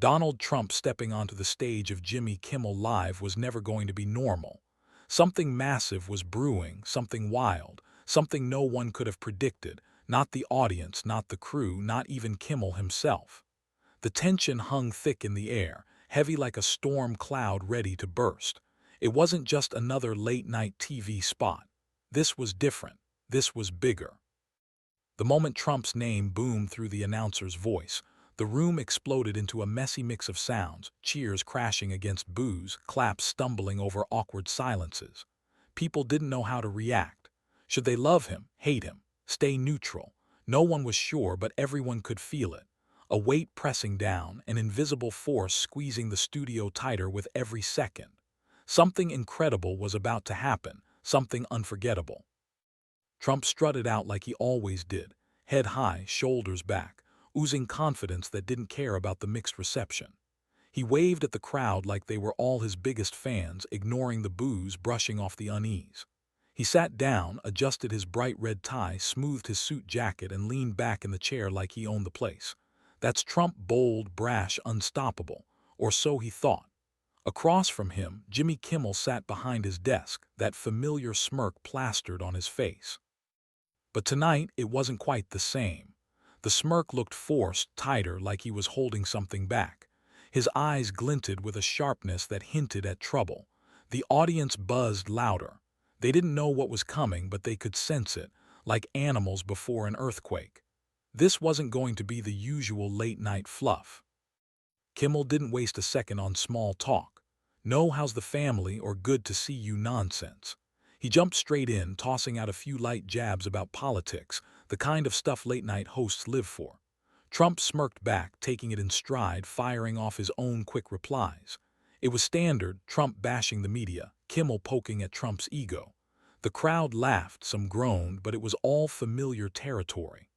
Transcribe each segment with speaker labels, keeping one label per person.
Speaker 1: Donald Trump stepping onto the stage of Jimmy Kimmel Live was never going to be normal. Something massive was brewing, something wild, something no one could have predicted, not the audience, not the crew, not even Kimmel himself. The tension hung thick in the air, heavy like a storm cloud ready to burst. It wasn't just another late-night TV spot. This was different. This was bigger. The moment Trump's name boomed through the announcer's voice, the room exploded into a messy mix of sounds, cheers crashing against boos, claps stumbling over awkward silences. People didn't know how to react. Should they love him, hate him, stay neutral? No one was sure, but everyone could feel it. A weight pressing down, an invisible force squeezing the studio tighter with every second. Something incredible was about to happen, something unforgettable. Trump strutted out like he always did, head high, shoulders back, oozing confidence that didn't care about the mixed reception. He waved at the crowd like they were all his biggest fans, ignoring the boos brushing off the unease. He sat down, adjusted his bright red tie, smoothed his suit jacket, and leaned back in the chair like he owned the place. That's Trump, bold, brash, unstoppable. Or so he thought. Across from him, Jimmy Kimmel sat behind his desk, that familiar smirk plastered on his face. But tonight, it wasn't quite the same. The smirk looked forced, tighter, like he was holding something back. His eyes glinted with a sharpness that hinted at trouble. The audience buzzed louder. They didn't know what was coming, but they could sense it, like animals before an earthquake. This wasn't going to be the usual late-night fluff. Kimmel didn't waste a second on small talk. No how's the family or good to see you nonsense. He jumped straight in, tossing out a few light jabs about politics, the kind of stuff late-night hosts live for. Trump smirked back, taking it in stride, firing off his own quick replies. It was standard, Trump bashing the media, Kimmel poking at Trump's ego. The crowd laughed, some groaned, but it was all familiar territory.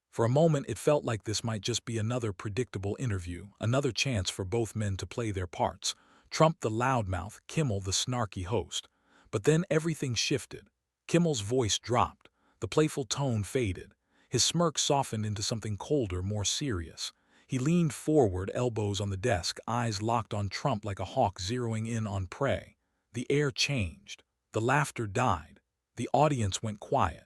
Speaker 1: For a moment, it felt like this might just be another predictable interview, another chance for both men to play their parts. Trump the loudmouth, Kimmel the snarky host. But then everything shifted. Kimmel's voice dropped. The playful tone faded. His smirk softened into something colder, more serious. He leaned forward, elbows on the desk, eyes locked on Trump like a hawk zeroing in on prey. The air changed. The laughter died. The audience went quiet.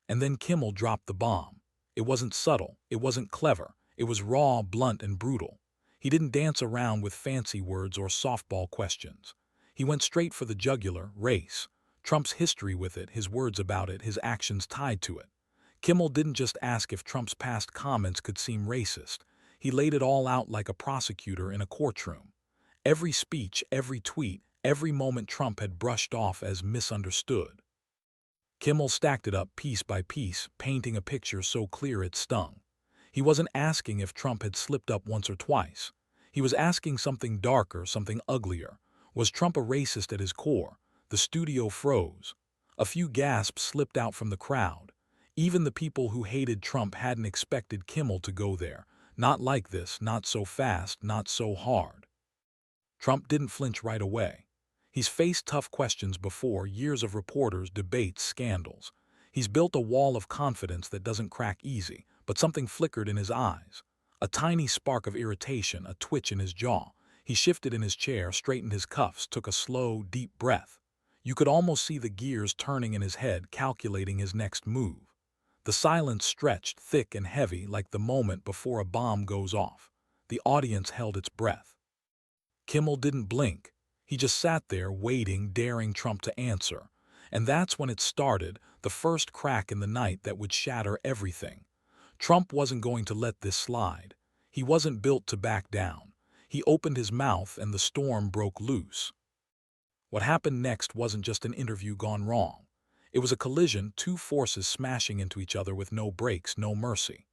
Speaker 1: And then Kimmel dropped the bomb. It wasn't subtle. It wasn't clever. It was raw, blunt, and brutal. He didn't dance around with fancy words or softball questions. He went straight for the jugular, race. Trump's history with it, his words about it, his actions tied to it. Kimmel didn't just ask if Trump's past comments could seem racist. He laid it all out like a prosecutor in a courtroom. Every speech, every tweet, every moment Trump had brushed off as misunderstood. Kimmel stacked it up piece by piece, painting a picture so clear it stung. He wasn't asking if Trump had slipped up once or twice. He was asking something darker, something uglier. Was Trump a racist at his core? The studio froze. A few gasps slipped out from the crowd. Even the people who hated Trump hadn't expected Kimmel to go there. Not like this, not so fast, not so hard. Trump didn't flinch right away. He's faced tough questions before, years of reporters, debates, scandals. He's built a wall of confidence that doesn't crack easy, but something flickered in his eyes. A tiny spark of irritation, a twitch in his jaw. He shifted in his chair, straightened his cuffs, took a slow, deep breath. You could almost see the gears turning in his head, calculating his next move. The silence stretched, thick and heavy, like the moment before a bomb goes off. The audience held its breath. Kimmel didn't blink. He just sat there, waiting, daring Trump to answer. And that's when it started, the first crack in the night that would shatter everything. Trump wasn't going to let this slide. He wasn't built to back down. He opened his mouth and the storm broke loose. What happened next wasn't just an interview gone wrong. It was a collision, two forces smashing into each other with no brakes, no mercy.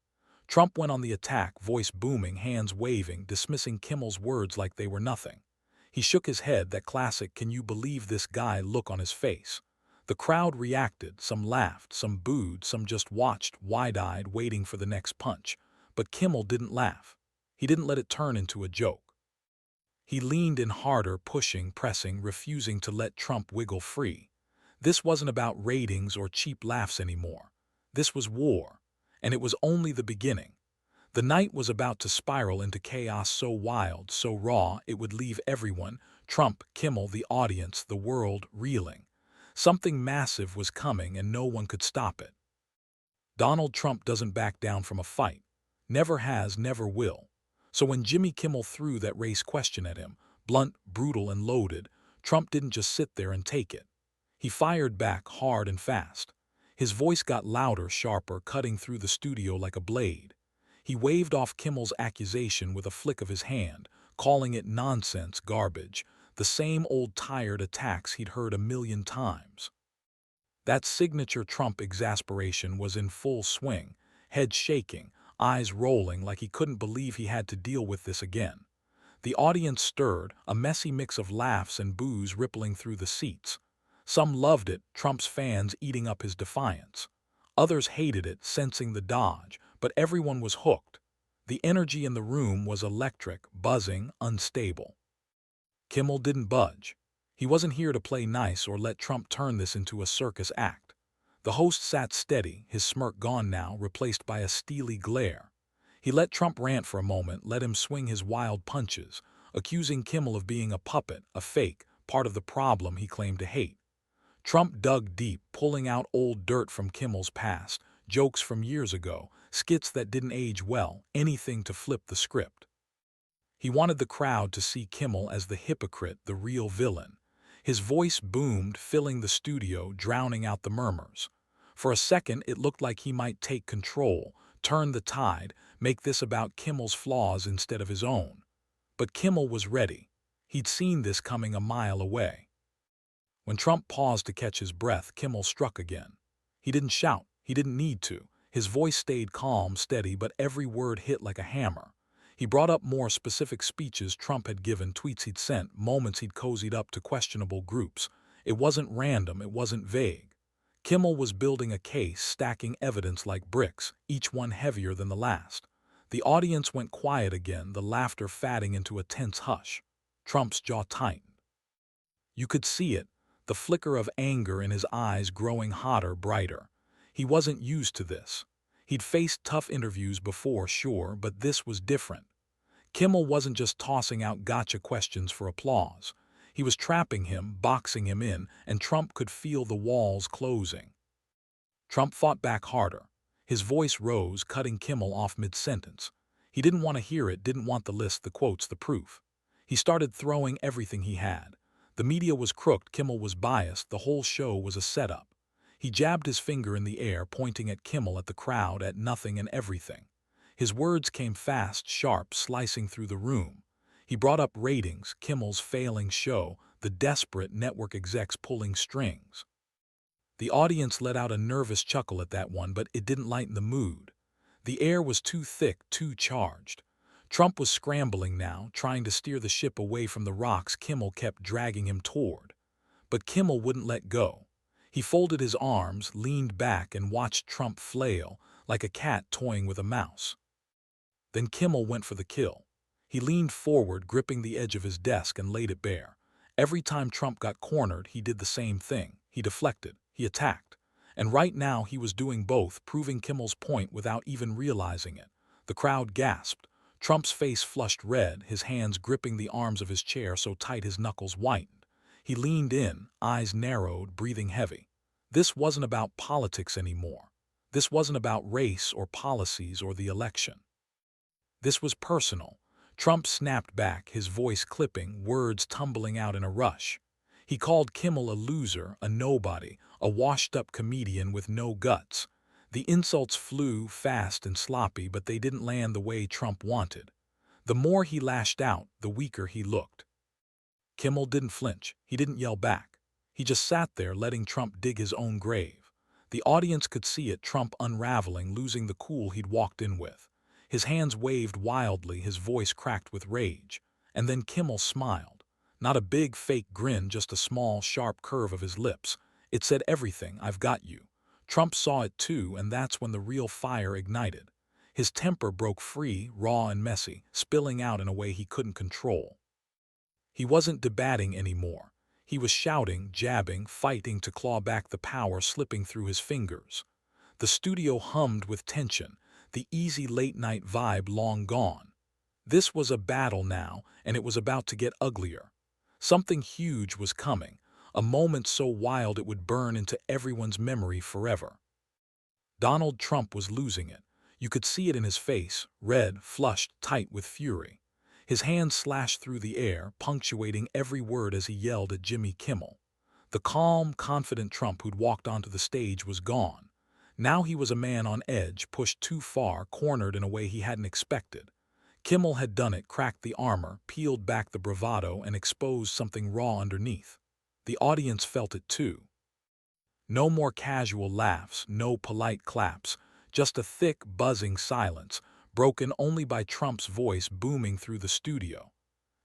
Speaker 1: Trump went on the attack, voice booming, hands waving, dismissing Kimmel's words like they were nothing. He shook his head, that classic "can you believe this guy" look on his face. The crowd reacted, some laughed, some booed, some just watched, wide-eyed, waiting for the next punch. But Kimmel didn't laugh. He didn't let it turn into a joke. He leaned in harder, pushing, pressing, refusing to let Trump wiggle free. This wasn't about ratings or cheap laughs anymore. This was war. And it was only the beginning. The night was about to spiral into chaos so wild, so raw, it would leave everyone, Trump, Kimmel, the audience, the world, reeling. Something massive was coming and no one could stop it. Donald Trump doesn't back down from a fight. Never has, never will. So when Jimmy Kimmel threw that race question at him, blunt, brutal, and loaded, Trump didn't just sit there and take it. He fired back hard and fast. His voice got louder, sharper, cutting through the studio like a blade. He waved off Kimmel's accusation with a flick of his hand, calling it nonsense, garbage, the same old tired attacks he'd heard a million times. That signature Trump exasperation was in full swing, head shaking, eyes rolling like he couldn't believe he had to deal with this again. The audience stirred, a messy mix of laughs and boos rippling through the seats. Some loved it, Trump's fans eating up his defiance. Others hated it, sensing the dodge, but everyone was hooked. The energy in the room was electric, buzzing, unstable. Kimmel didn't budge. He wasn't here to play nice or let Trump turn this into a circus act. The host sat steady, his smirk gone now, replaced by a steely glare. He let Trump rant for a moment, let him swing his wild punches, accusing Kimmel of being a puppet, a fake, part of the problem he claimed to hate. Trump dug deep, pulling out old dirt from Kimmel's past, jokes from years ago, skits that didn't age well, anything to flip the script. He wanted the crowd to see Kimmel as the hypocrite, the real villain. His voice boomed, filling the studio, drowning out the murmurs. For a second, it looked like he might take control, turn the tide, make this about Kimmel's flaws instead of his own. But Kimmel was ready. He'd seen this coming a mile away. When Trump paused to catch his breath, Kimmel struck again. He didn't shout. He didn't need to. His voice stayed calm, steady, but every word hit like a hammer. He brought up more specific speeches Trump had given, tweets he'd sent, moments he'd cozied up to questionable groups. It wasn't random, it wasn't vague. Kimmel was building a case, stacking evidence like bricks, each one heavier than the last. The audience went quiet again, the laughter fatting into a tense hush. Trump's jaw tightened. You could see it, the flicker of anger in his eyes growing hotter, brighter. He wasn't used to this. He'd faced tough interviews before, sure, but this was different. Kimmel wasn't just tossing out gotcha questions for applause. He was trapping him, boxing him in, and Trump could feel the walls closing. Trump fought back harder. His voice rose, cutting Kimmel off mid-sentence. He didn't want to hear it, didn't want the list, the quotes, the proof. He started throwing everything he had. The media was crooked, Kimmel was biased, the whole show was a setup. He jabbed his finger in the air, pointing at Kimmel, at the crowd, at nothing and everything. His words came fast, sharp, slicing through the room. He brought up ratings, Kimmel's failing show, the desperate network execs pulling strings. The audience let out a nervous chuckle at that one, but it didn't lighten the mood. The air was too thick, too charged. Trump was scrambling now, trying to steer the ship away from the rocks Kimmel kept dragging him toward. But Kimmel wouldn't let go. He folded his arms, leaned back, and watched Trump flail, like a cat toying with a mouse. Then Kimmel went for the kill. He leaned forward, gripping the edge of his desk, and laid it bare. Every time Trump got cornered, he did the same thing. He deflected. He attacked. And right now he was doing both, proving Kimmel's point without even realizing it. The crowd gasped. Trump's face flushed red, his hands gripping the arms of his chair so tight his knuckles whitened. He leaned in, eyes narrowed, breathing heavy. This wasn't about politics anymore. This wasn't about race or policies or the election. This was personal. Trump snapped back, his voice clipping, words tumbling out in a rush. He called Kimmel a loser, a nobody, a washed-up comedian with no guts. The insults flew fast and sloppy, but they didn't land the way Trump wanted. The more he lashed out, the weaker he looked. Kimmel didn't flinch. He didn't yell back. He just sat there, letting Trump dig his own grave. The audience could see it, Trump unraveling, losing the cool he'd walked in with. His hands waved wildly, his voice cracked with rage. And then Kimmel smiled. Not a big, fake grin, just a small, sharp curve of his lips. It said everything, I've got you. Trump saw it too, and that's when the real fire ignited. His temper broke free, raw and messy, spilling out in a way he couldn't control. He wasn't debating anymore. He was shouting, jabbing, fighting to claw back the power slipping through his fingers. The studio hummed with tension. the easy late-night vibe long gone. This was a battle now, and it was about to get uglier. Something huge was coming, a moment so wild it would burn into everyone's memory forever. Donald Trump was losing it. You could see it in his face, red, flushed, tight with fury. His hands slashed through the air, punctuating every word as he yelled at Jimmy Kimmel. The calm, confident Trump who'd walked onto the stage was gone. Now he was a man on edge, pushed too far, cornered in a way he hadn't expected. Kimmel had done it, cracked the armor, peeled back the bravado, and exposed something raw underneath. The audience felt it too. No more casual laughs, no polite claps, just a thick, buzzing silence, broken only by Trump's voice booming through the studio.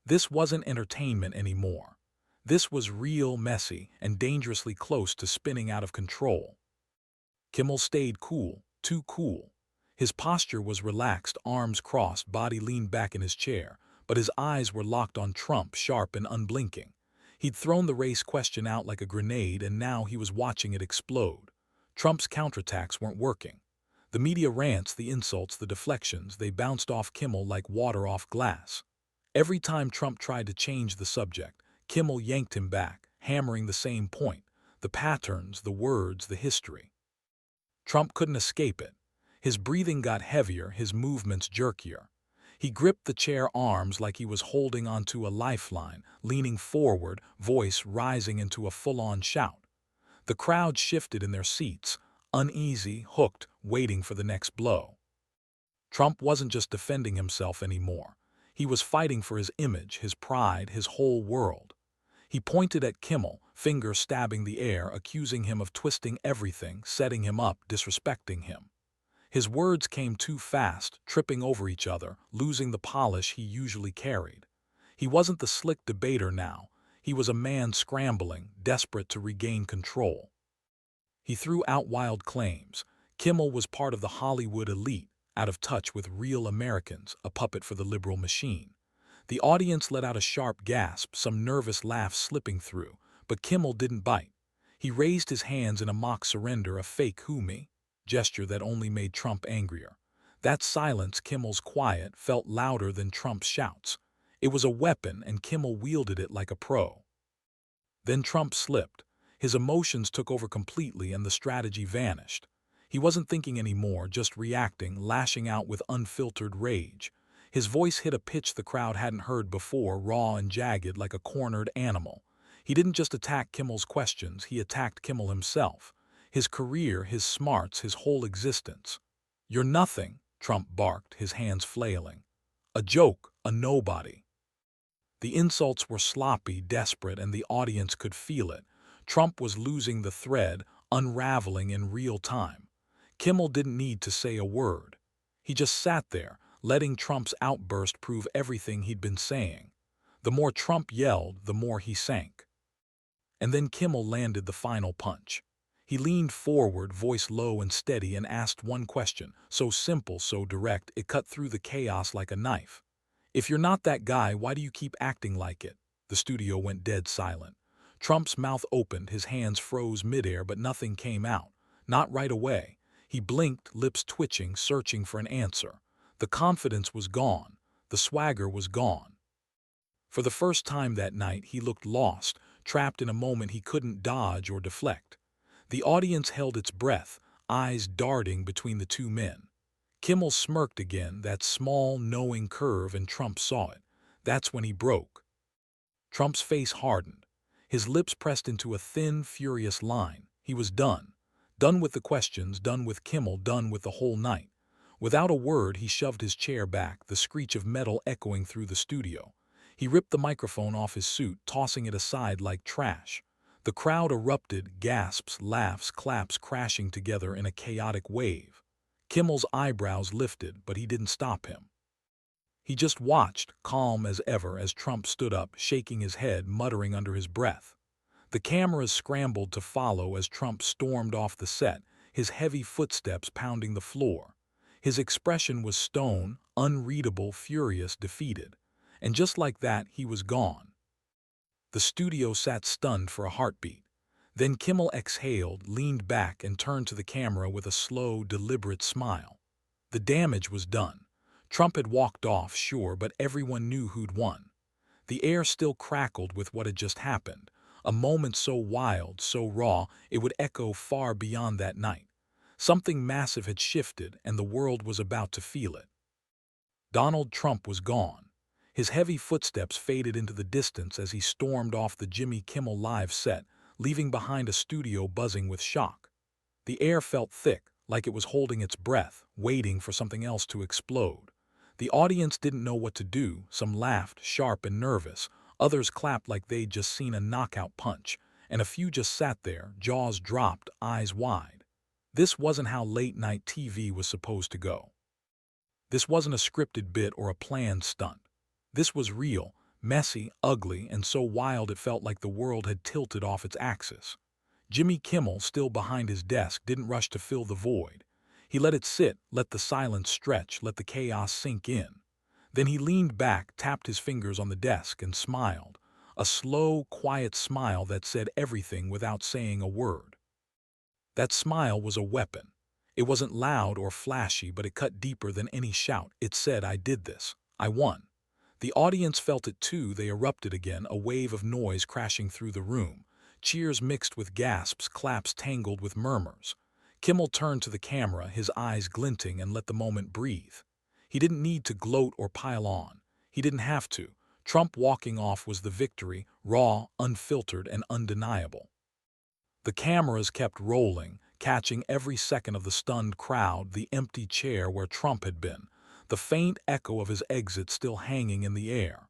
Speaker 1: This wasn't entertainment anymore. This was real, messy, and dangerously close to spinning out of control. Kimmel stayed cool, too cool. His posture was relaxed, arms crossed, body leaned back in his chair, but his eyes were locked on Trump, sharp and unblinking. He'd thrown the race question out like a grenade, and now he was watching it explode. Trump's counterattacks weren't working. The media rants, the insults, the deflections, they bounced off Kimmel like water off glass. Every time Trump tried to change the subject, Kimmel yanked him back, hammering the same point, the patterns, the words, the history. Trump couldn't escape it. His breathing got heavier, his movements jerkier. He gripped the chair arms like he was holding onto a lifeline, leaning forward, voice rising into a full-on shout. The crowd shifted in their seats, uneasy, hooked, waiting for the next blow. Trump wasn't just defending himself anymore. He was fighting for his image, his pride, his whole world. He pointed at Kimmel, finger stabbing the air, accusing him of twisting everything, setting him up, disrespecting him. His words came too fast, tripping over each other, losing the polish he usually carried. He wasn't the slick debater now. He was a man scrambling, desperate to regain control. He threw out wild claims. Kimmel was part of the Hollywood elite, out of touch with real Americans, a puppet for the liberal machine. The audience let out a sharp gasp, some nervous laugh slipping through, but Kimmel didn't bite. He raised his hands in a mock surrender, a fake "who me" gesture that only made Trump angrier. That silence, Kimmel's quiet, felt louder than Trump's shouts. It was a weapon, and Kimmel wielded it like a pro. Then Trump slipped. His emotions took over completely, and the strategy vanished. He wasn't thinking anymore, just reacting, lashing out with unfiltered rage. His voice hit a pitch the crowd hadn't heard before, raw and jagged like a cornered animal. He didn't just attack Kimmel's questions, he attacked Kimmel himself. His career, his smarts, his whole existence. "You're nothing," Trump barked, his hands flailing. "A joke, a nobody." The insults were sloppy, desperate, and the audience could feel it. Trump was losing the thread, unraveling in real time. Kimmel didn't need to say a word. He just sat there, letting Trump's outburst prove everything he'd been saying. The more Trump yelled, the more he sank. And then Kimmel landed the final punch. He leaned forward, voice low and steady, and asked one question, so simple, so direct, it cut through the chaos like a knife. "If you're not that guy, why do you keep acting like it?" The studio went dead silent. Trump's mouth opened, his hands froze midair, but nothing came out. Not right away. He blinked, lips twitching, searching for an answer. The confidence was gone. The swagger was gone. For the first time that night, he looked lost, trapped in a moment he couldn't dodge or deflect. The audience held its breath, eyes darting between the two men. Kimmel smirked again, that small, knowing curve, and Trump saw it. That's when he broke. Trump's face hardened. His lips pressed into a thin, furious line. He was done. Done with the questions, done with Kimmel, done with the whole night. Without a word, he shoved his chair back, the screech of metal echoing through the studio. He ripped the microphone off his suit, tossing it aside like trash. The crowd erupted, gasps, laughs, claps crashing together in a chaotic wave. Kimmel's eyebrows lifted, but he didn't stop him. He just watched, calm as ever, as Trump stood up, shaking his head, muttering under his breath. The cameras scrambled to follow as Trump stormed off the set, his heavy footsteps pounding the floor. His expression was stone, unreadable, furious, defeated. And just like that, he was gone. The studio sat stunned for a heartbeat. Then Kimmel exhaled, leaned back, and turned to the camera with a slow, deliberate smile. The damage was done. Trump had walked off, sure, but everyone knew who'd won. The air still crackled with what had just happened, a moment so wild, so raw, it would echo far beyond that night. Something massive had shifted, and the world was about to feel it. Donald Trump was gone. His heavy footsteps faded into the distance as he stormed off the Jimmy Kimmel Live set, leaving behind a studio buzzing with shock. The air felt thick, like it was holding its breath, waiting for something else to explode. The audience didn't know what to do. Some laughed, sharp and nervous. Others clapped like they'd just seen a knockout punch. And a few just sat there, jaws dropped, eyes wide. This wasn't how late-night TV was supposed to go. This wasn't a scripted bit or a planned stunt. This was real, messy, ugly, and so wild it felt like the world had tilted off its axis. Jimmy Kimmel, still behind his desk, didn't rush to fill the void. He let it sit, let the silence stretch, let the chaos sink in. Then he leaned back, tapped his fingers on the desk, and smiled. A slow, quiet smile that said everything without saying a word. That smile was a weapon. It wasn't loud or flashy, but it cut deeper than any shout. It said, "I did this. I won." The audience felt it too. They erupted again, a wave of noise crashing through the room. Cheers mixed with gasps, claps tangled with murmurs. Kimmel turned to the camera, his eyes glinting, and let the moment breathe. He didn't need to gloat or pile on. He didn't have to. Trump walking off was the victory, raw, unfiltered, and undeniable. The cameras kept rolling, catching every second of the stunned crowd, the empty chair where Trump had been, the faint echo of his exit still hanging in the air.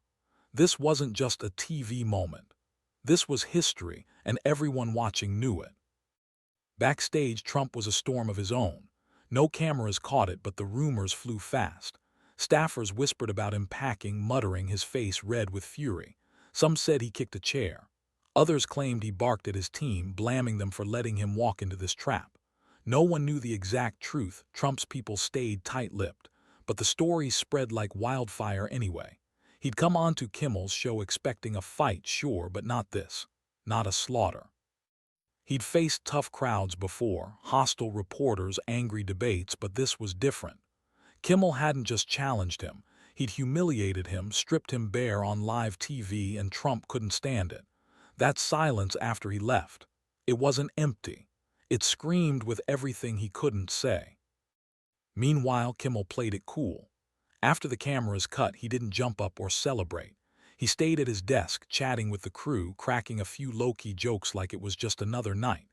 Speaker 1: This wasn't just a TV moment. This was history, and everyone watching knew it. Backstage, Trump was a storm of his own. No cameras caught it, but the rumors flew fast. Staffers whispered about him packing, muttering, his face red with fury. Some said he kicked a chair. Others claimed he barked at his team, blaming them for letting him walk into this trap. No one knew the exact truth. Trump's people stayed tight-lipped, but the stories spread like wildfire anyway. He'd come on to Kimmel's show expecting a fight, sure, but not this. Not a slaughter. He'd faced tough crowds before, hostile reporters, angry debates, but this was different. Kimmel hadn't just challenged him. He'd humiliated him, stripped him bare on live TV, and Trump couldn't stand it. That silence after he left, it wasn't empty. It screamed with everything he couldn't say. Meanwhile, Kimmel played it cool. After the cameras cut, he didn't jump up or celebrate. He stayed at his desk, chatting with the crew, cracking a few low-key jokes like it was just another night.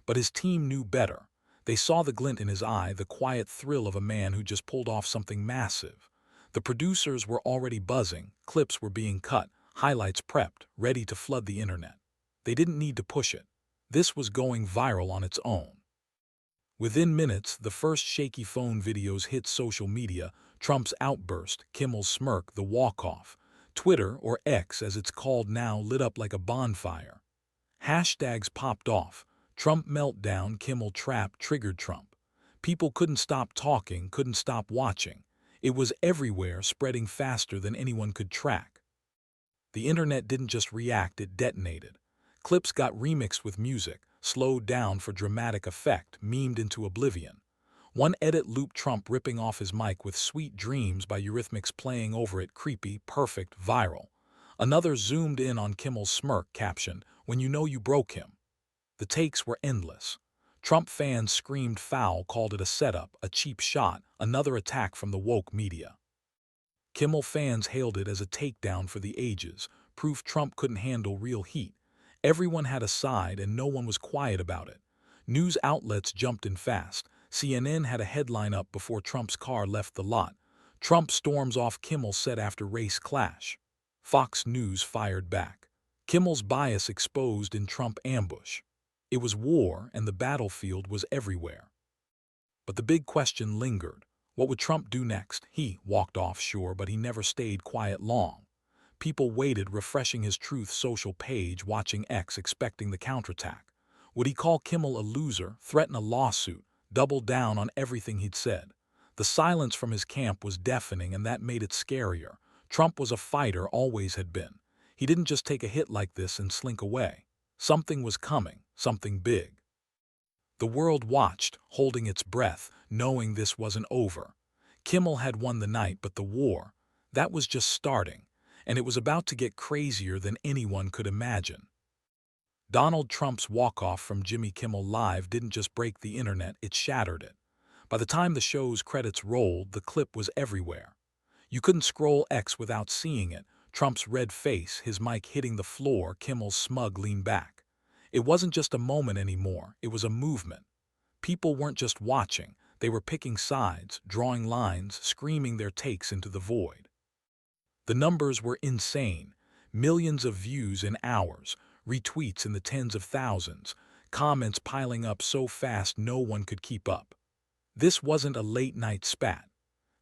Speaker 1: But his team knew better. They saw the glint in his eye, the quiet thrill of a man who just pulled off something massive. The producers were already buzzing, clips were being cut, highlights prepped, ready to flood the internet. They didn't need to push it. This was going viral on its own. Within minutes, the first shaky phone videos hit social media. Trump's outburst, Kimmel's smirk, the walk-off. Twitter, or X as it's called now, lit up like a bonfire. Hashtags popped off. Trump meltdown, Kimmel trap, triggered Trump. People couldn't stop talking, couldn't stop watching. It was everywhere, spreading faster than anyone could track. The internet didn't just react, it detonated. Clips got remixed with music, slowed down for dramatic effect, memed into oblivion. One edit looped Trump ripping off his mic with "Sweet Dreams" by Eurythmics playing over it, creepy, perfect, viral. Another zoomed in on Kimmel's smirk, captioned, "When you know you broke him." The takes were endless. Trump fans screamed foul, called it a setup, a cheap shot, another attack from the woke media. Kimmel fans hailed it as a takedown for the ages, proof Trump couldn't handle real heat. Everyone had a side and no one was quiet about it. News outlets jumped in fast. CNN had a headline up before Trump's car left the lot. "Trump storms off Kimmel set after race clash." Fox News fired back. Kimmel's bias exposed in Trump ambush. It was war, and the battlefield was everywhere. But the big question lingered. What would Trump do next? He walked off, sure, but he never stayed quiet long. People waited, refreshing his Truth Social page, watching X, expecting the counterattack. Would he call Kimmel a loser, threaten a lawsuit, double down on everything he'd said? The silence from his camp was deafening, and that made it scarier. Trump was a fighter, always had been. He didn't just take a hit like this and slink away. Something was coming, something big. The world watched, holding its breath, knowing this wasn't over. Kimmel had won the night, but the war, that was just starting, and it was about to get crazier than anyone could imagine. Donald Trump's walk-off from Jimmy Kimmel Live didn't just break the internet, it shattered it. By the time the show's credits rolled, the clip was everywhere. You couldn't scroll X without seeing it. Trump's red face, his mic hitting the floor, Kimmel's smug lean back. It wasn't just a moment anymore, it was a movement. People weren't just watching, they were picking sides, drawing lines, screaming their takes into the void. The numbers were insane. Millions of views in hours, retweets in the tens of thousands, comments piling up so fast no one could keep up. This wasn't a late-night spat.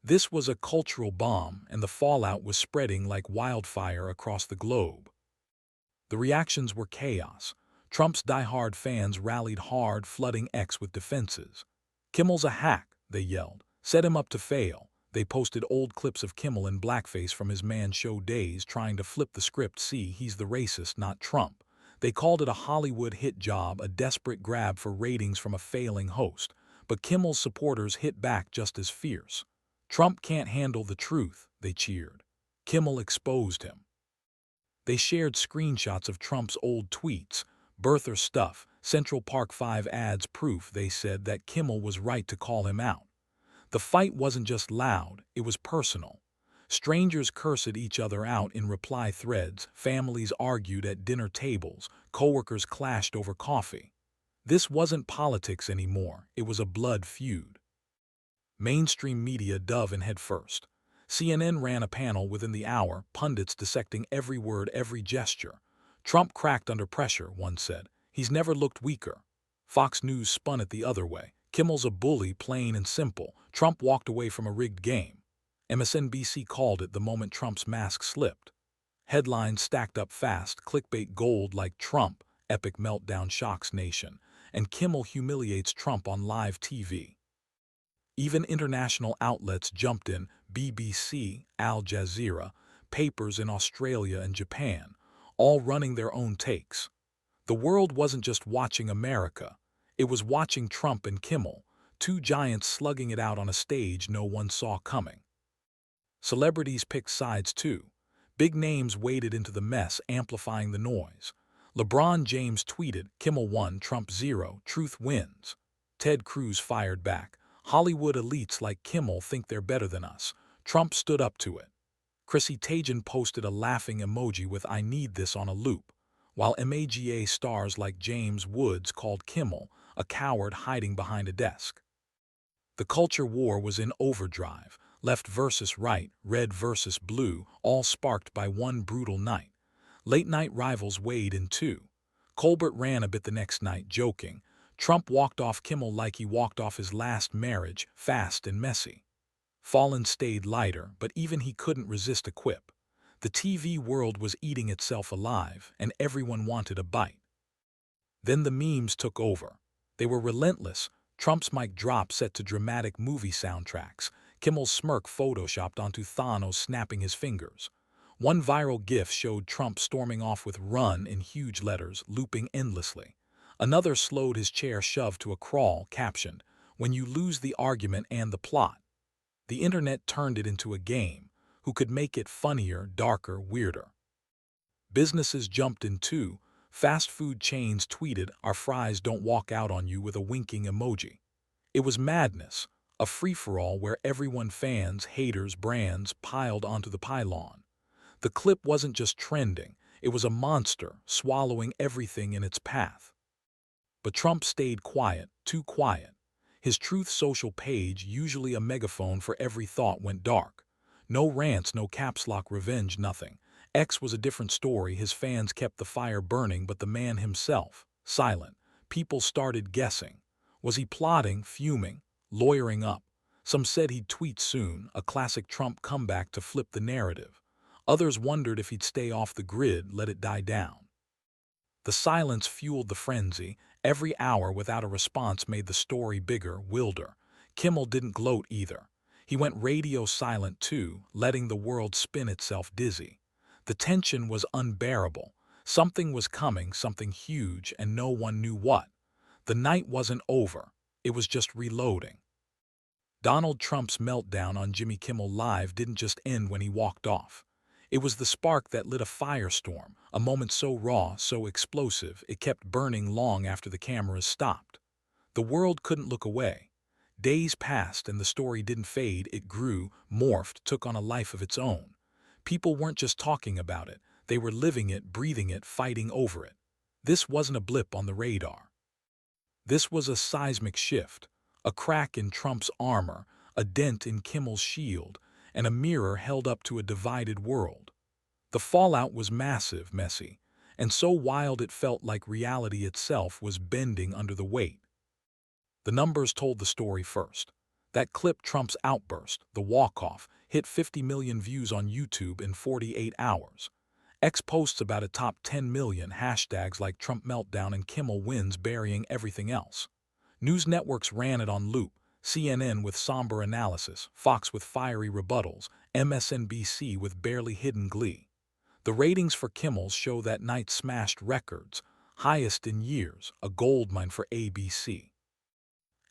Speaker 1: This was a cultural bomb, and the fallout was spreading like wildfire across the globe. The reactions were chaos. Trump's diehard fans rallied hard, flooding X with defenses. "Kimmel's a hack," they yelled. "Set him up to fail." They posted old clips of Kimmel in blackface from his Man Show days trying to flip the script. "See, he's the racist, not Trump." They called it a Hollywood hit job, a desperate grab for ratings from a failing host. But Kimmel's supporters hit back just as fierce. "Trump can't handle the truth," they cheered. Kimmel exposed him. They shared screenshots of Trump's old tweets, birther stuff, Central Park 5 ads, proof, they said, that Kimmel was right to call him out. The fight wasn't just loud, it was personal. Strangers cursed each other out in reply threads, families argued at dinner tables, coworkers clashed over coffee. This wasn't politics anymore, it was a blood feud. Mainstream media dove in headfirst. CNN ran a panel within the hour, pundits dissecting every word, every gesture. "Trump cracked under pressure," one said. "He's never looked weaker." Fox News spun it the other way. "Kimmel's a bully, plain and simple. Trump walked away from a rigged game." MSNBC called it the moment Trump's mask slipped. Headlines stacked up fast, clickbait gold like "Trump, epic meltdown shocks nation," and "Kimmel humiliates Trump on live TV." Even international outlets jumped in, BBC, Al Jazeera, papers in Australia and Japan, all running their own takes. The world wasn't just watching America, it was watching Trump and Kimmel, two giants slugging it out on a stage no one saw coming. Celebrities picked sides too. Big names waded into the mess, amplifying the noise. LeBron James tweeted, "Kimmel 1, Trump 0, truth wins." Ted Cruz fired back, "Hollywood elites like Kimmel think they're better than us." Trump stood up to it. Chrissy Teigen posted a laughing emoji with "I need this" on a loop, while MAGA stars like James Woods called Kimmel a coward hiding behind a desk. The culture war was in overdrive, left versus right, red versus blue, all sparked by one brutal night. Late-night rivals weighed in too. Colbert ran a bit the next night, joking. Trump walked off Kimmel like he walked off his last marriage, fast and messy. Fallon stayed lighter, but even he couldn't resist a quip. The TV world was eating itself alive, and everyone wanted a bite. Then the memes took over. They were relentless. Trump's mic drop set to dramatic movie soundtracks. Kimmel's smirk photoshopped onto Thanos snapping his fingers. One viral GIF showed Trump storming off with "run" in huge letters, looping endlessly. Another slowed his chair shoved to a crawl, captioned, "When you lose the argument and the plot." The internet turned it into a game. Who could make it funnier, darker, weirder? Businesses jumped in too. Fast food chains tweeted, "Our fries don't walk out on you," with a winking emoji. It was madness, a free-for-all where everyone, fans, haters, brands, piled onto the pylon. The clip wasn't just trending, it was a monster, swallowing everything in its path. But Trump stayed quiet, too quiet. His Truth Social page, usually a megaphone for every thought, went dark. No rants, no caps lock revenge, nothing. X was a different story. His fans kept the fire burning, but the man himself, silent. People started guessing. Was he plotting, fuming, lawyering up? Some said he'd tweet soon, a classic Trump comeback to flip the narrative. Others wondered if he'd stay off the grid, let it die down. The silence fueled the frenzy. Every hour without a response made the story bigger, wilder. Kimmel didn't gloat either. He went radio silent too, letting the world spin itself dizzy. The tension was unbearable. Something was coming, something huge, and no one knew what. The night wasn't over. It was just reloading. Donald Trump's meltdown on Jimmy Kimmel Live didn't just end when he walked off. It was the spark that lit a firestorm, a moment so raw, so explosive, it kept burning long after the cameras stopped. The world couldn't look away. Days passed and the story didn't fade, it grew, morphed, took on a life of its own. People weren't just talking about it, they were living it, breathing it, fighting over it. This wasn't a blip on the radar. This was a seismic shift, a crack in Trump's armor, a dent in Kimmel's shield, and a mirror held up to a divided world. The fallout was massive, messy, and so wild it felt like reality itself was bending under the weight. The numbers told the story first. That clip, Trump's outburst, the walk-off, hit 50 million views on YouTube in 48 hours. X posts about it topped 10 million, hashtags like Trump meltdown and Kimmel wins burying everything else. News networks ran it on loop, CNN with somber analysis, Fox with fiery rebuttals, MSNBC with barely hidden glee. The ratings for Kimmel show that night smashed records, highest in years, a goldmine for ABC.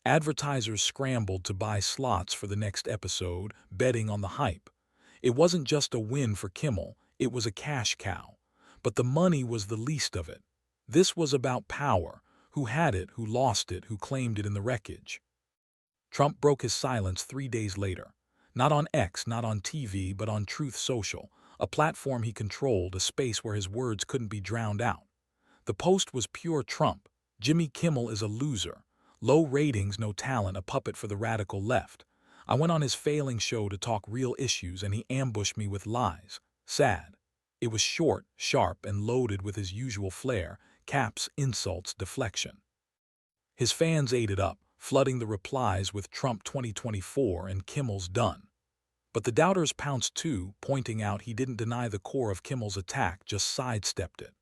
Speaker 1: Advertisers scrambled to buy slots for the next episode, betting on the hype. It wasn't just a win for Kimmel, it was a cash cow. But the money was the least of it. This was about power, who had it, who lost it, who claimed it in the wreckage. Trump broke his silence 3 days later. Not on X, not on TV, but on Truth Social, a platform he controlled, a space where his words couldn't be drowned out. The post was pure Trump. Jimmy Kimmel is a loser. Low ratings, no talent, a puppet for the radical left. I went on his failing show to talk real issues and he ambushed me with lies. Sad. It was short, sharp, and loaded with his usual flair, caps, insults, deflection. His fans ate it up, flooding the replies with Trump 2024 and Kimmel's done. But the doubters pounced too, pointing out he didn't deny the core of Kimmel's attack, just sidestepped it.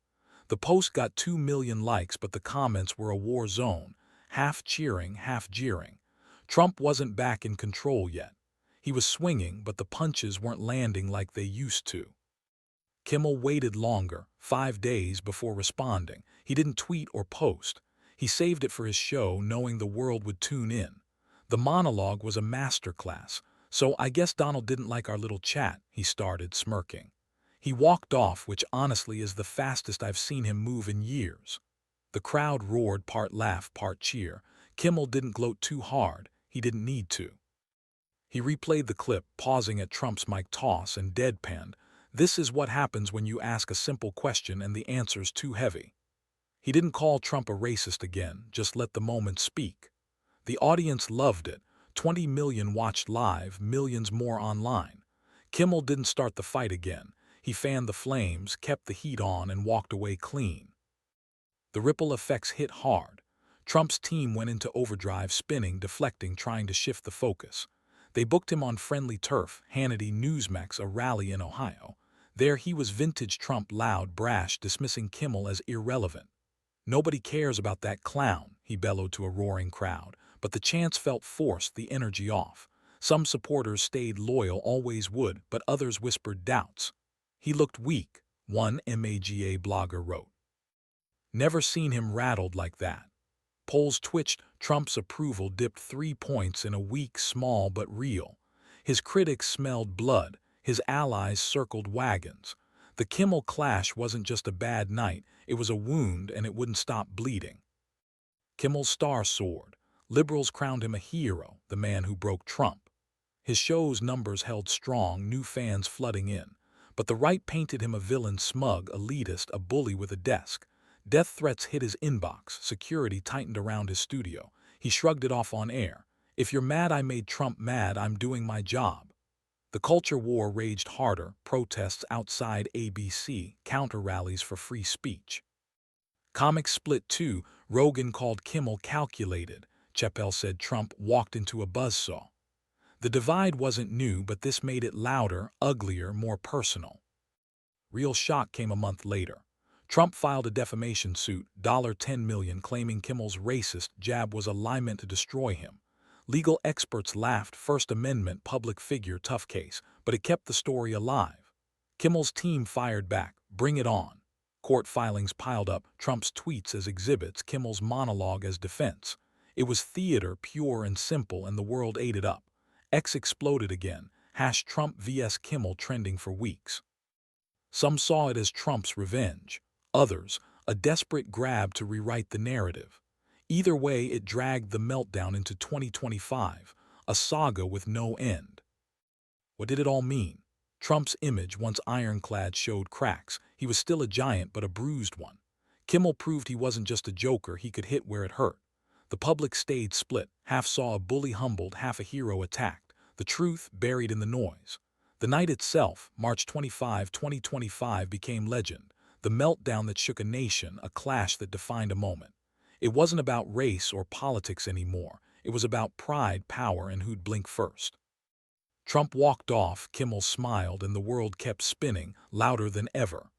Speaker 1: The post got 2 million likes, but the comments were a war zone, half cheering, half jeering. Trump wasn't back in control yet. He was swinging, but the punches weren't landing like they used to. Kimmel waited longer, 5 days, before responding. He didn't tweet or post. He saved it for his show, knowing the world would tune in. The monologue was a masterclass. "So I guess Donald didn't like our little chat," he started, smirking. He walked off, which honestly is the fastest I've seen him move in years. The crowd roared, part laugh, part cheer. Kimmel didn't gloat too hard. He didn't need to. He replayed the clip, pausing at Trump's mic toss, and deadpanned, "This is what happens when you ask a simple question and the answer's too heavy." He didn't call Trump a racist again, just let the moment speak. The audience loved it. 20 million watched live, millions more online. Kimmel didn't start the fight again. He fanned the flames, kept the heat on, and walked away clean. The ripple effects hit hard. Trump's team went into overdrive, spinning, deflecting, trying to shift the focus. They booked him on friendly turf, Hannity, Newsmax, a rally in Ohio. There he was vintage Trump, loud, brash, dismissing Kimmel as irrelevant. "Nobody cares about that clown," he bellowed to a roaring crowd, but the chants felt forced, the energy off. Some supporters stayed loyal, always would, but others whispered doubts. "He looked weak," one MAGA blogger wrote. "Never seen him rattled like that." Polls twitched. Trump's approval dipped 3 points in a week, small but real. His critics smelled blood. His allies circled wagons. The Kimmel clash wasn't just a bad night, it was a wound, and it wouldn't stop bleeding. Kimmel's star soared. Liberals crowned him a hero, the man who broke Trump. His show's numbers held strong, new fans flooding in. But the right painted him a villain, smug, elitist, a bully with a desk. Death threats hit his inbox, security tightened around his studio. He shrugged it off on air. "If you're mad I made Trump mad, I'm doing my job." The culture war raged harder, protests outside ABC, counter-rallies for free speech. Comics split too. Rogan called Kimmel calculated. Chappelle said Trump walked into a buzzsaw. The divide wasn't new, but this made it louder, uglier, more personal. Real shock came a month later. Trump filed a defamation suit, $10 million, claiming Kimmel's racist jab was a lie meant to destroy him. Legal experts laughed. First Amendment, public figure, tough case, but it kept the story alive. Kimmel's team fired back, "Bring it on." Court filings piled up, Trump's tweets as exhibits, Kimmel's monologue as defense. It was theater, pure and simple, and the world ate it up. X exploded again, #Trump vs Kimmel trending for weeks. Some saw it as Trump's revenge. Others, a desperate grab to rewrite the narrative. Either way, it dragged the meltdown into 2025, a saga with no end. What did it all mean? Trump's image, once ironclad, showed cracks. He was still a giant, but a bruised one. Kimmel proved he wasn't just a joker, he could hit where it hurt. The public stage split. Half saw a bully humbled, half a hero attacked. The truth buried in the noise. The night itself, March 25, 2025, became legend. The meltdown that shook a nation, a clash that defined a moment. It wasn't about race or politics anymore. It was about pride, power, and who'd blink first. Trump walked off, Kimmel smiled, and the world kept spinning, louder than ever.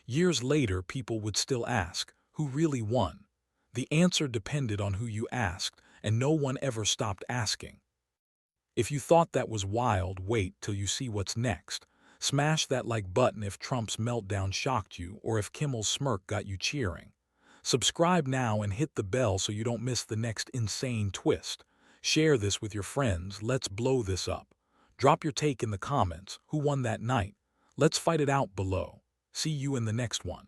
Speaker 1: Years later, people would still ask, who really won? The answer depended on who you asked, and no one ever stopped asking. If you thought that was wild, wait till you see what's next. Smash that like button if Trump's meltdown shocked you, or if Kimmel's smirk got you cheering. Subscribe now and hit the bell so you don't miss the next insane twist. Share this with your friends. Let's blow this up. Drop your take in the comments. Who won that night? Let's fight it out below. See you in the next one.